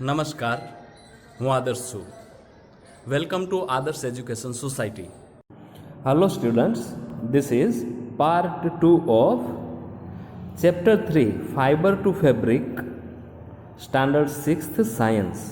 નમસ્કાર, હું આદર્શ છું. વેલકમ ટુ આદર્શ education society. Hello students, this is part 2 of chapter 3 Fiber to Fabric, standard 6th science.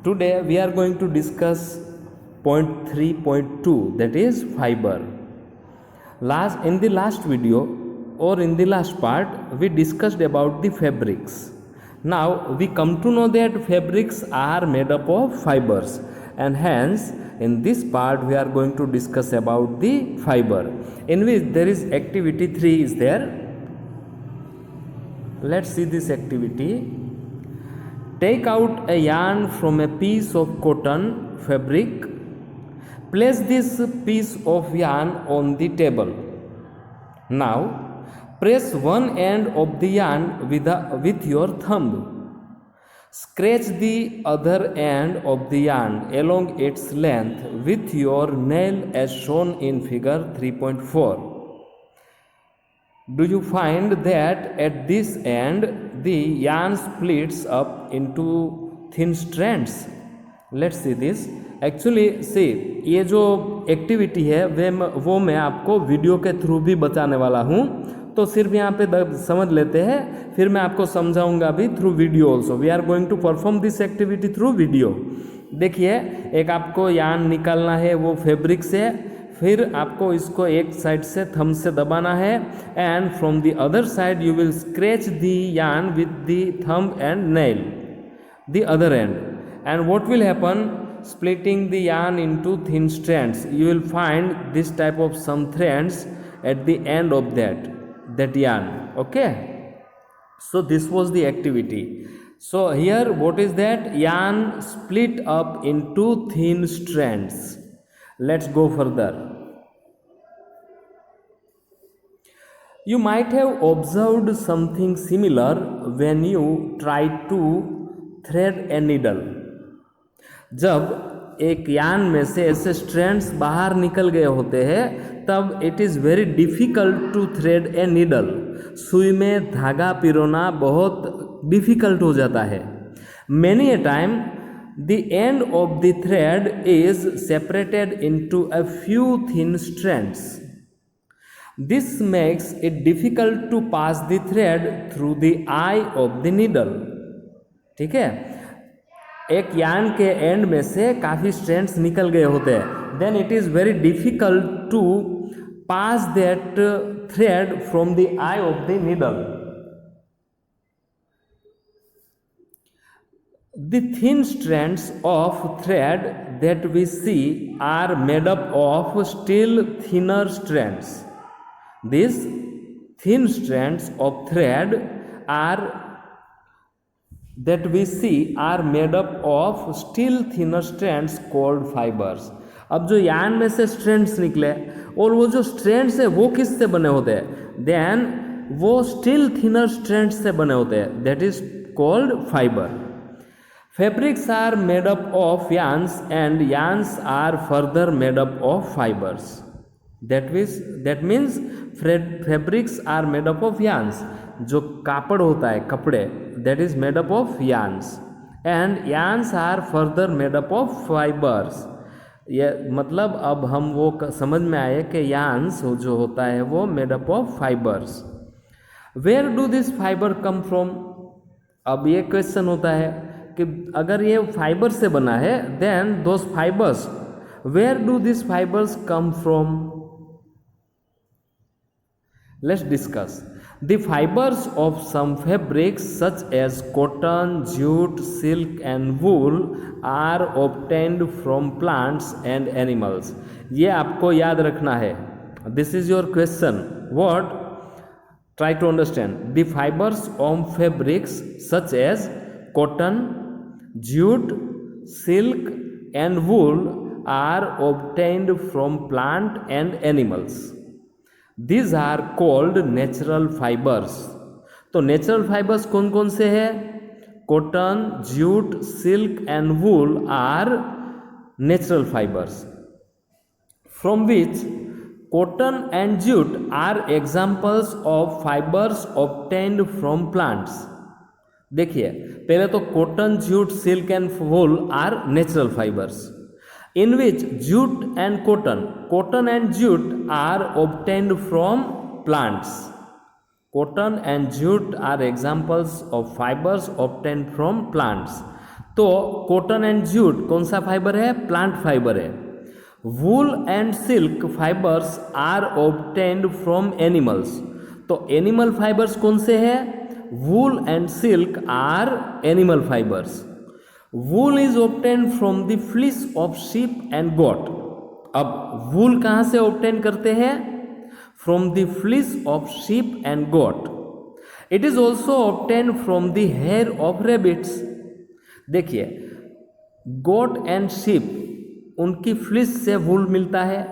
Today we are going to discuss point 3.2, that is fiber. In the last video or in the last part we discussed about the fabrics. Now we come to know that fabrics are made up of fibers, and hence in this part we are going to discuss about the fiber, in which there is activity 3 is there. Let's see this activity. Take out a yarn from a piece of cotton fabric. Place this piece of yarn on the table. Now press one end of the yarn with your thumb. Scratch the other end of the yarn along its length with your nail as shown in figure 3.4. Do you find that at this end the yarn splits up into thin strands? Let's see this. Actually see, ये जो activity है वो मैं आपको video के through भी बताने वाला हूँ, तो सिर्फ यहाँ पे समझ लेते हैं, फिर मैं आपको समझाऊंगा भी through video also. We are going to perform this activity through video. देखिए, एक आपको यार्न निकालना है, वो फैब्रिक से, फिर आपको इसको एक साइड से थंब से दबाना है, and from the other side you will scratch the yarn with the thumb and nail the other and, and what will happen, splitting the yarn into thin strands. You will find this type of some threads at the end of that yarn. Okay, so this was the activity. So here what is that? Yarn split up into thin strands. Let's go further. You might have observed something similar when you try to thread a needle. जब एक yarn में से ऐसे strands बाहर निकल गए होते हैं, तब it is very difficult to thread a needle. सुई में धागा पिरोना बहुत डिफ़िकल्ट हो जाता है. Many a time the end of the thread is separated into a few thin strands. This makes it difficult to pass the thread through the eye of the needle. ठीक है, एक यार्न के and में से काफ़ी strands निकल गए होते हैं, then it is very difficult to pass that thread from the eye of the needle. The thin strands of thread that we see are made up of still thinner strands. This thin strands of thread are that we see are made up of still thinner strands called fibers. अब जो yarn में से strands निकले, और वो जो strands है वो किससे बने होते हैं? देन वो स्टिल थिनर स्ट्रैंड्स से बने होते हैं, that is called fibre. Fabrics are made up of yarns and yarns are further made up of fibers. That means fabrics are made up of yarns. जो कापड़ होता है, कपड़े, that is made up of yarns, and yarns are further made up of fibers. ये मतलब अब हम वो समझ में आए कि yarns जो होता है वो made up of fibers. Where do this fiber come from? अब ये क्वेश्चन होता है कि अगर ये फाइबर से बना है, then those fibers, where do these fibers come from? Let's discuss. The fibers of some fabrics such as cotton, jute, silk and wool are obtained from plants and animals. ये आपको याद रखना है. This is your question. What? Try to understand. The fibers of fabrics such as cotton, jute, silk and wool are obtained from plant and animals. These are called natural fibers. तो natural fibres कौन कौन से हैं? Cotton, jute, silk and wool are natural fibres, from which cotton and jute are examples of fibers obtained from plants. देखिए पहले तो cotton, jute, silk and wool are natural fibres in which jute and cotton and jute are obtained from plants. Cotton and jute are examples of fibres obtained from plants. तो cotton and jute कौन सा fibre है? Plant fibre है. Wool and silk fibres are obtained from animals. तो animal fibres कौन से हैं? Wool and silk are animal fibres. Wool is obtained from the fleece of sheep and goat. अब wool कहाँ से ऑब्टेन करते हैं? From the fleece of sheep and goat. It is also obtain from the hair of rabbits. देखिए goat and sheep उनकी fleece से wool मिलता है.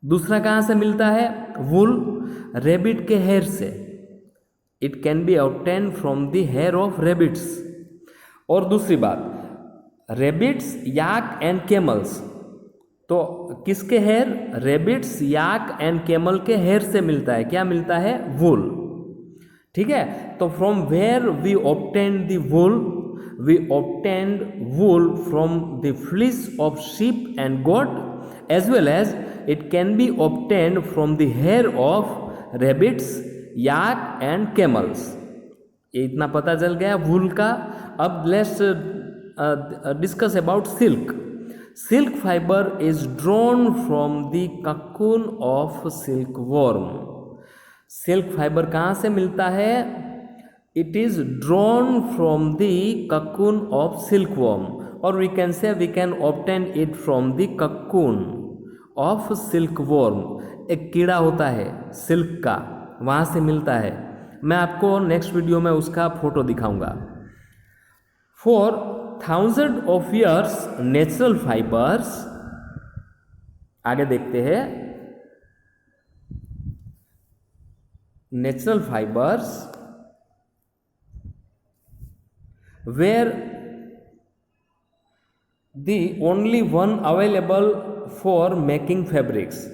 दूसरा कहाँ से मिलता है? वूल रेबिट के हेयर से. It can be obtain from the hair of rabbits. और दूसरी बात, रेबिट्स, याक एंड कैमल्स. तो किसके hair? Rabbits, yak and camel के हेयर से मिलता है. क्या मिलता है? वूल. ठीक है. तो from where we obtain the wool? We obtain wool from the fleece of sheep and goat as well as it can be obtain from the hair of rabbits, yak and camels. ये इतना पता चल गया wool का. अब let's discuss about silk. Silk fibre is drawn from the cocoon of silk worm. Silk fibre कहाँ से मिलता है? It is drawn from the cocoon of silk worm. और we can say we can obtain it from the cocoon of silk worm. एक कीड़ा होता है silk का, वहाँ से मिलता है. मैं आपको नेक्स्ट वीडियो में उसका फोटो दिखाऊंगा. For thousand of years natural fibres, आगे देखते हैं. Natural fibres were the only one available for making fabrics.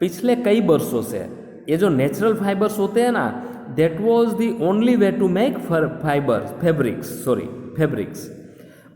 पिछले कई वर्षों से ये जो नेचुरल फाइबर्स होते हैं ना, that was the only way to make fabrics.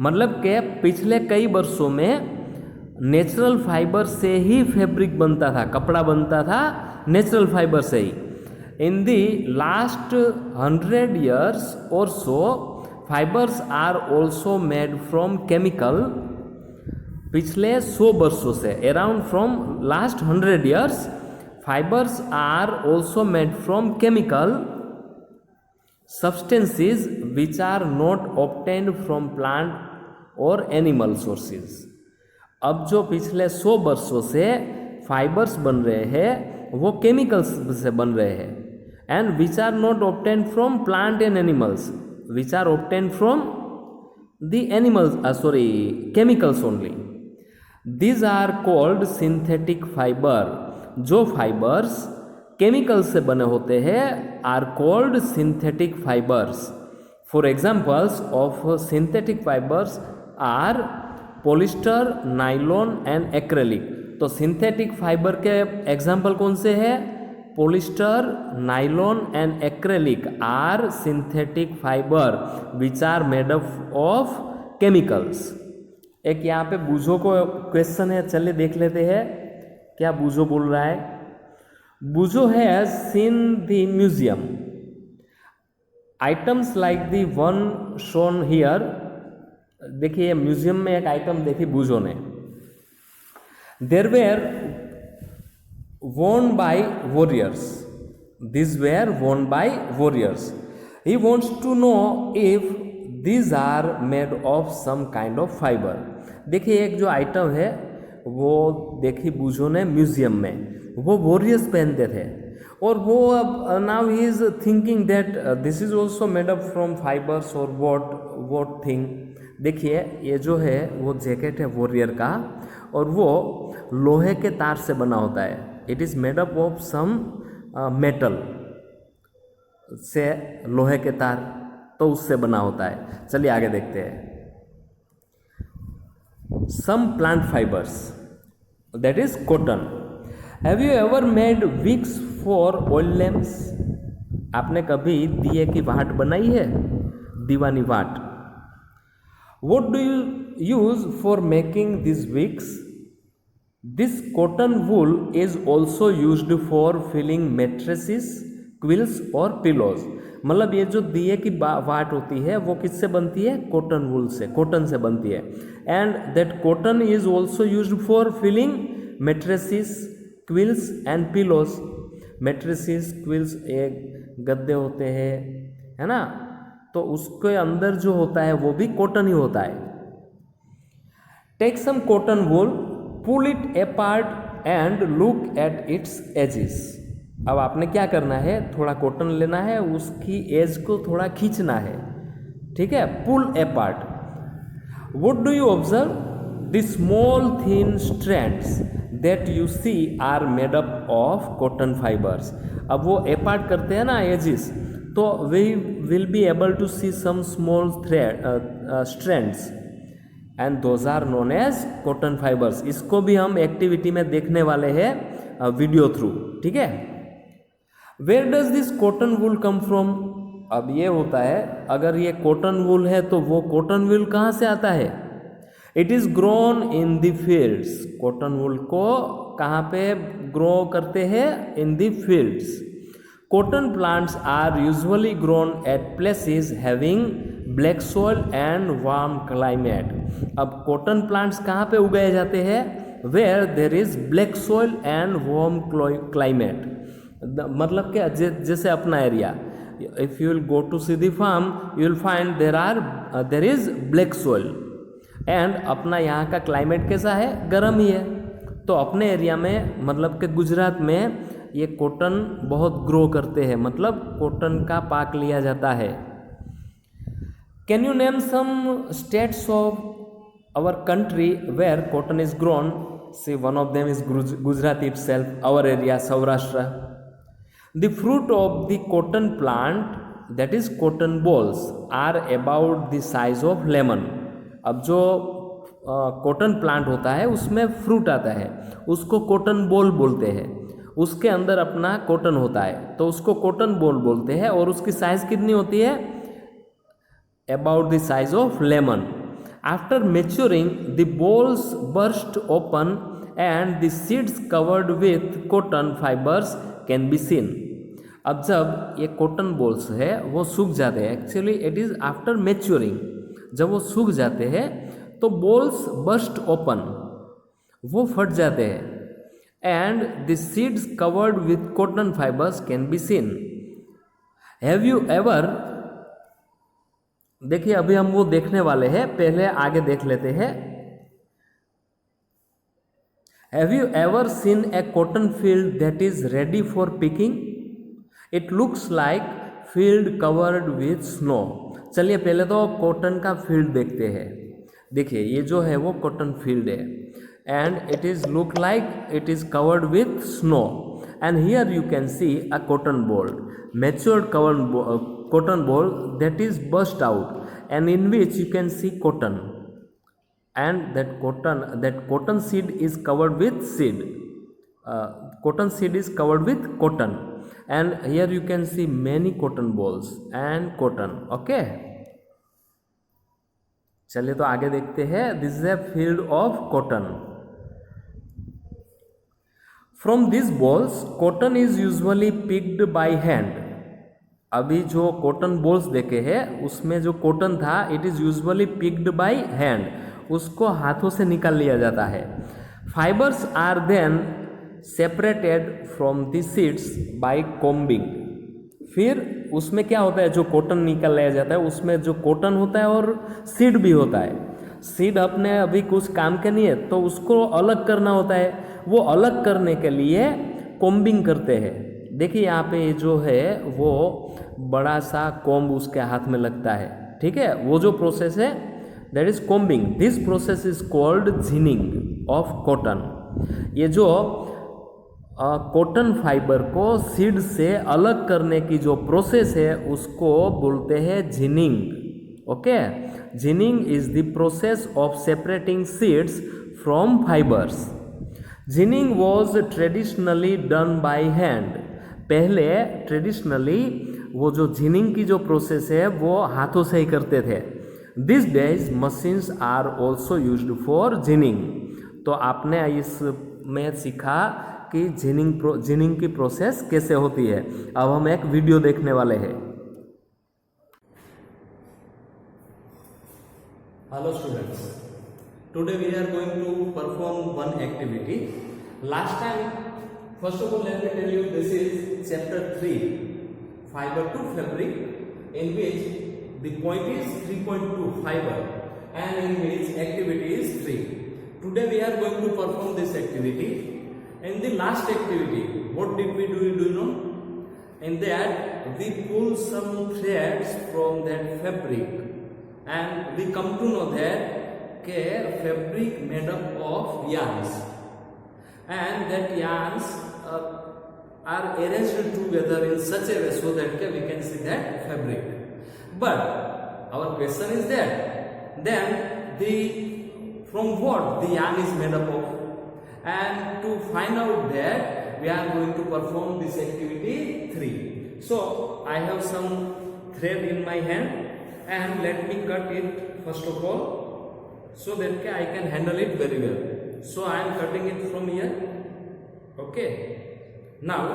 मतलब के पिछले कई वर्षों में नेचुरल फाइबर से ही फैब्रिक बनता था, कपड़ा बनता था नेचुरल फाइबर से ही. इन दी लास्ट 100 years और so fibers are also made from chemical. पिछले 100 वर्षों से, around from last 100 years, fibers are also made from chemical substances which are not obtained from plant or animal sources. अब जो पिछले 100 वर्षों से फाइबर्स बन रहे हैं वो केमिकल्स से बन रहे हैं. And which are not obtain from plant and animals, which are obtain from the animals, chemicals only. These are called synthetic fibre. जो फाइबर्स केमिकल से बने होते हैं are called synthetic fibres. For examples of synthetic fibres are polyester, nylon and acrylic. तो synthetic fibre के example कौन से हैं? Polyester, nylon and acrylic are synthetic fibre which are made up of chemicals. एक यहाँ पे बूझो को क्वेश्चन है, चलिए देख लेते हैं क्या बूझो बोल रहा है. Boojho has seen the museum items like the one shown here. देखिए म्यूजियम में एक आइटम देखी बूझो ने. They were worn by warriors. These were worn by warriors. He wants to know if these are made of some kind of fiber. देखिए एक जो item है वो देखी बूझो ने म्यूजियम में, वो वॉरियर्स पहनते थे और वो अब now he is thinking that this is also made up from fibres और वॉट थिंग. देखिए ये जो है वो जैकेट है वॉरियर का और वो लोहे के तार से बना होता है. It is made up of some metal से, लोहे के तार तो उससे बना होता है. चलिए आगे देखते हैं. Some plant fibres that is cotton. Have you ever made wicks for oil lamps? आपने कभी दिए की वाट बनाई है? दीवानी वाट. What do you use for making these wigs? This cotton wool is also used for filling mattresses, quilts और pillows. मतलब ये जो दिए की वाट होती है वो किससे बनती है? कॉटन वूल से, कॉटन से बनती है. And that cotton is also used for filling mattresses, quilts and pillows. Mattresses, quilts एक गद्दे होते हैं, है ना, तो उसके अंदर जो होता है वो भी कॉटन ही होता है. Take some cotton wool, pull it apart and look at its edges. अब आपने क्या करना है, थोड़ा कॉटन लेना है, उसकी एज को थोड़ा खींचना है, ठीक है, pull apart. What do you observe? The small thin strands that you see are made up of cotton fibers. अब वो अपार्ट करते हैं ना एजेस, तो we will be able to see some small strands and those are known as cotton fibers. इसको भी हम activity में देखने वाले हैं वीडियो थ्रू, ठीक है. Where does this cotton wool come from? अब ये होता है, अगर ये कॉटन वूल है तो वो कॉटन वूल कहाँ से आता है? It is grown in the fields. Cotton wool को कहाँ पे ग्रो करते हैं? In the fields. Cotton plants are usually grown at places having black soil and warm climate. अब cotton plants कहाँ पे उगाए जाते हैं? Where there is black soil and warm climate. मतलब क्या, जैसे अपना area, if you will go to see the farm, you will find there is black soil and अपना यहाँ का क्लाइमेट कैसा है? गर्म ही है. तो अपने एरिया में, मतलब कि गुजरात में ये कॉटन बहुत ग्रो करते हैं, मतलब कॉटन का पाक लिया जाता है. Can you name some states of our country where cotton is grown? See one of them is Gujarat itself, our area Saurashtra. The fruit of the cotton plant, that is cotton bolls, are about the size of lemon. अब जो cotton plant होता है उसमें fruit आता है, उसको cotton ball बोलते हैं. उसके अंदर अपना कॉटन होता है तो उसको कॉटन बॉल बोलते हैं. और उसकी साइज कितनी होती है? About the size of lemon. After maturing the balls burst open and the seeds covered with cotton fibres can be seen. अब जब ये कॉटन बॉल्स है वो सूख जाते हैं, actually it is after maturing, जब वो सूख जाते हैं तो बॉल्स बर्स्ट ओपन, वो फट जाते हैं. And the seeds covered with cotton fibers can be seen. Have you ever, देखिए अभी हम वो देखने वाले हैं, पहले आगे देख लेते हैं. Have you ever seen a cotton field that is ready for picking? It looks like field covered with snow. चलिए पहले तो कॉटन का फील्ड देखते हैं. देखिए ये जो है वो कॉटन फील्ड है and it is look like it is covered with snow, and here you can see a cotton ball, matured cotton ball that is burst out and in which you can see cotton, and that cotton seed is covered with seed. Cotton seed is covered with cotton, and here you can see many cotton balls and cotton. Okay, चलिए तो आगे देखते हैं. This is a field of cotton. From these balls, cotton is usually picked by hand. अभी जो cotton balls देखे हैं उसमें जो कॉटन था, it is usually picked by hand, उसको हाथों से निकाल लिया जाता है. Fibres are then separated from the seeds by combing. फिर उसमें क्या होता है, जो कॉटन निकाल लिया जाता है उसमें जो कॉटन होता है और सीड भी होता है. सीड अपने अभी कुछ काम के नहीं है तो उसको अलग करना होता है. वो अलग करने के लिए कॉम्बिंग करते हैं. देखिए यहाँ पे जो है वो बड़ा सा कॉम्ब उसके हाथ में लगता है, ठीक है. वो जो प्रोसेस है that is combing. This process is called ginning of cotton. ये जो कॉटन फाइबर को सीड से अलग करने की जो प्रोसेस है उसको बोलते हैं ginning. Okay, ginning is the process of separating seeds from fibres. Ginning was traditionally done by hand. पहले ट्रेडिशनली वो जो जिनिंग की जो प्रोसेस है वो हाथों से ही करते थे। This days machines are also used for ginning. तो आपने इसमें सीखा कि जिनिंग की प्रोसेस कैसे होती है। अब हम एक वीडियो देखने वाले हैं। Hello students, today we are going to perform one activity. Last time, first of all let me tell you, this is chapter 3, fiber to fabric, in which the point is 3.2 fiber and in which activity is 3. Today we are going to perform this activity. In the last activity, what did we do you know? In that we pull some threads from that fabric and we come to know that fabric made up of yarns, and that yarns are arranged together in such a way so that we can see that fabric. But our question is that then from what the yarn is made up of, and to find out that we are going to perform this activity 3. So I have some thread in my hand and let me cut it first of all so that I can handle it very well. So I am cutting it from here. Okay, now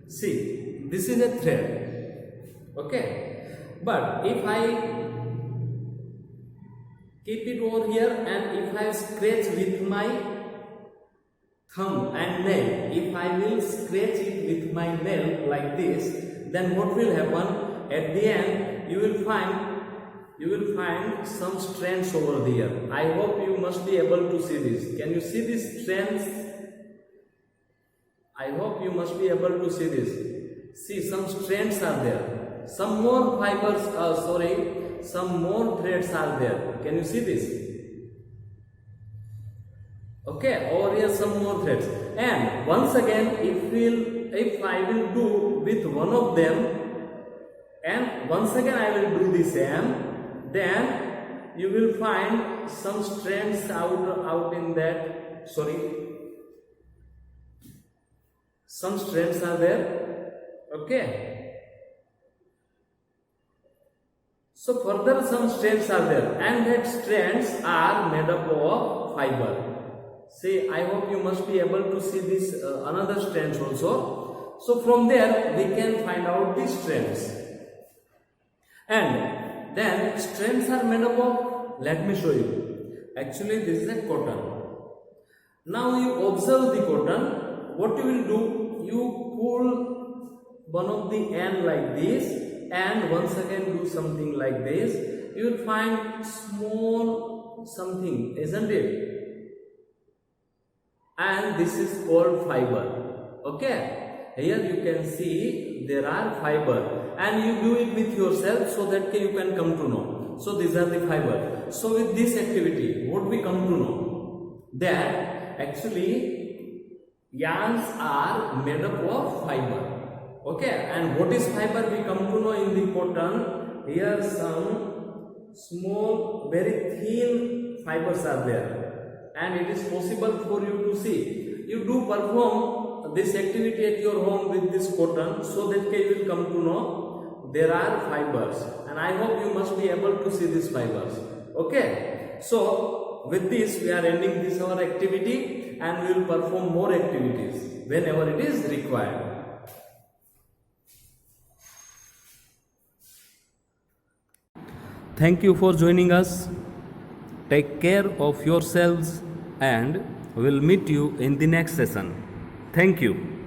see, this is a thread. Okay, but if I keep it over here and if I scratch with my thumb and nail, if I will scratch it with my nail like this, then what will happen? At the end, you will find some strands over here. I hope you must be able to see this. Can you see these strands? I hope you must be able to see this. See, some strands are there. Some more fibers, some more threads are there. Can you see this? Okay, over here some more threads. And once again, if I will do with one of them, and once again I will do the same, then you will find some strands out in that, some strands are there. Okay, so further some strands are there and that strands are made up of fiber. See, I hope you must be able to see this another strands also. So from there we can find out these strands. And then strands are made up of, let me show you. Actually this is a cotton. Now you observe the cotton. What you will do, you pull one of the end like this and once again do something like this. You will find small something, isn't it? And this is called fiber. Okay. Here you can see there are fiber and you do it with yourself so that you can come to know. So these are the fiber. So with this activity, what we come to know? That actually yarns are made up of fiber. Okay, and what is fiber? We come to know in the cotton. Here some small, very thin fibers are there. And it is possible for you to see. You do perform this activity at your home with this cotton so that you will come to know there are fibers, and I hope you must be able to see these fibers. Okay, so with this we are ending this our activity and we will perform more activities whenever it is required. Thank you for joining us. Take care of yourselves and we'll meet you in the next session. Thank you.